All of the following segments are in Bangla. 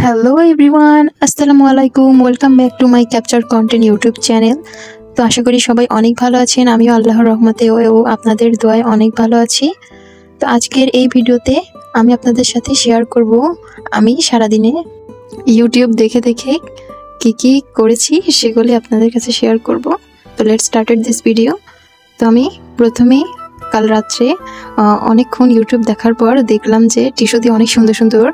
হ্যালো এভরিওয়ান, আসসালামু আলাইকুম। Welcome back to my capture content YouTube channel. তো আশা করি সবাই অনেক ভালো আছেন। আমিও আল্লাহর রহমতে ও আপনাদের দোয়ায় অনেক ভালো আছি। তো আজকের এই ভিডিওতে আমি আপনাদের সাথে শেয়ার করব আমি সারাদিনে ইউটিউব দেখে দেখে কি করেছি সেগুলি আপনাদের কাছে শেয়ার করব। তো লেটস স্টার্টেড দিস ভিডিও। তো আমি প্রথমেই কাল রাত্রে অনেকক্ষণ ইউটিউব দেখার পর দেখলাম যে টিস্যু দিয়ে অনেক সুন্দর সুন্দর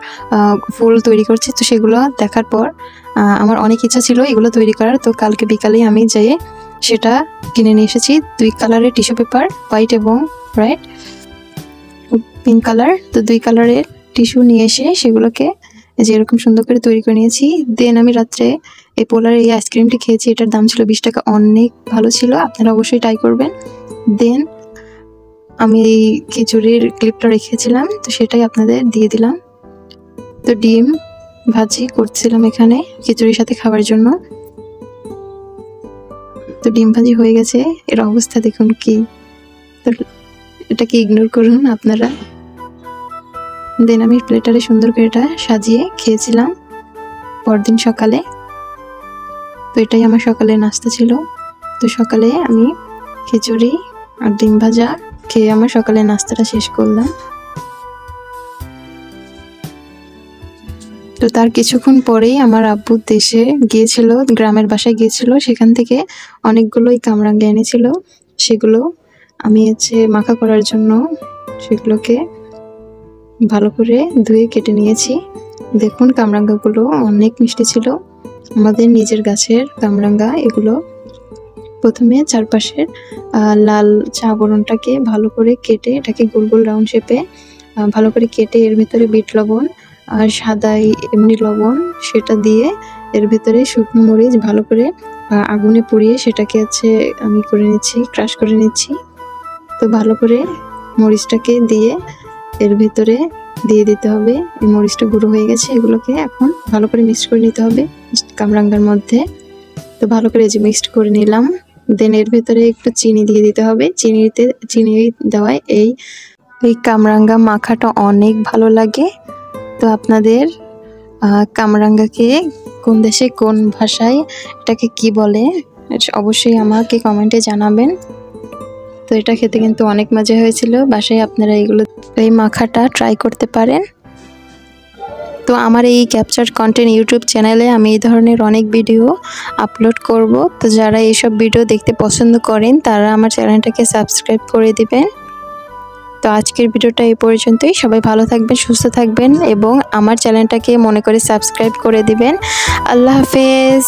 ফুল তৈরি করছে। তো সেগুলো দেখার পর আমার অনেক ইচ্ছা ছিল এগুলো তৈরি করার। তো কালকে বিকালেই আমি যেয়ে সেটা কিনে নিয়ে এসেছি। 2 কালারের টিস্যু পেপার, হোয়াইট এবং রেড, পিঙ্ক কালার। তো 2 কালারের টিস্যু নিয়ে এসে সেগুলোকে যে এরকম সুন্দর করে তৈরি করে নিয়েছি। দেন আমি রাত্রে এই পোলারের এই আইসক্রিমটি খেয়েছি। এটার দাম ছিল 20 টাকা, অনেক ভালো ছিল, আপনারা অবশ্যই ট্রাই করবেন। দেন আমি এই খিচুড়ির ক্লিপটা রেখেছিলাম, তো সেটাই আপনাদের দিয়ে দিলাম। তো ডিম ভাজি করছিলাম এখানে খিচুড়ির সাথে খাবার জন্য। তো ডিম ভাজি হয়ে গেছে, এর অবস্থা দেখুন কি। তো এটাকে ইগনোর করুন আপনারা। দেন আমি প্লেটারে সুন্দর করে এটা সাজিয়ে খেয়েছিলাম পরদিন সকালে। তো এটাই আমার সকালের নাস্তা ছিল। তো সকালে আমি খিচুড়ি আর ডিম ভাজা খেয়ে আমার সকালের নাস্তাটা শেষ করলাম। তো তার কিছুক্ষণ পরেই আমার আব্বু দেশে গিয়েছিল, গ্রামের বাসায় গিয়েছিল। সেখান থেকে অনেকগুলোই কামরাঙ্গা এনেছিল। সেগুলো আমি মাখা করার জন্য সেগুলোকে ভালো করে ধুয়ে কেটে নিয়েছি। দেখুন কামরাঙ্গাগুলো অনেক মিষ্টি ছিল, আমাদের নিজের গাছের কামরাঙ্গা এগুলো। প্রথমে চারপাশের লাল চা আবরণটাকে ভালো করে কেটে এটাকে গোল গোল রাউন্ড শেপে ভালো করে কেটে এর ভিতরে বিট লবণ আর সাদাই এমনি লবণ সেটা দিয়ে এর ভিতরে শুকনো মরিচ ভালো করে আগুনে পুড়িয়ে সেটাকে আমি করে নিচ্ছি, ক্রাশ করে নিচ্ছি। তো ভালো করে মরিচটাকে দিয়ে এর ভিতরে দিয়ে দিতে হবে। এই মরিচটা গুঁড়ো হয়ে গেছে, এগুলোকে এখন ভালো করে মিক্সড করে নিতে হবে কামরাঙ্গার মধ্যে। তো ভালো করে মিক্সড করে নিলাম। দেন এর ভিতরে একটু চিনি দিয়ে দিতে হবে। চিনি দেওয়ায় এই কামরাঙ্গা মাখাটা অনেক ভালো লাগে। তো আপনাদের কামরাঙ্গাকে কোন দেশে কোন ভাষায় এটাকে কি বলে অবশ্যই আমাকে কমেন্টে জানাবেন। তো এটা খেতে কিন্তু অনেক মজা হয়েছিল। বাসায় আপনারা এই মাখাটা ট্রাই করতে পারেন। তো আমার এই ক্যাপচার কন্টেন্ট ইউটিউব চ্যানেলে আমি এই ধরনের অনেক ভিডিও আপলোড করব। তো যারা এইসব ভিডিও দেখতে পছন্দ করেন তারা আমার চ্যানেলটাকে সাবস্ক্রাইব করে দিবেন। তো আজকের ভিডিওটা এই পর্যন্তই। সবাই ভালো থাকবেন, সুস্থ থাকবেন এবং আমার চ্যানেলটাকে মনে করে সাবস্ক্রাইব করে দিবেন। আল্লাহ হাফেজ।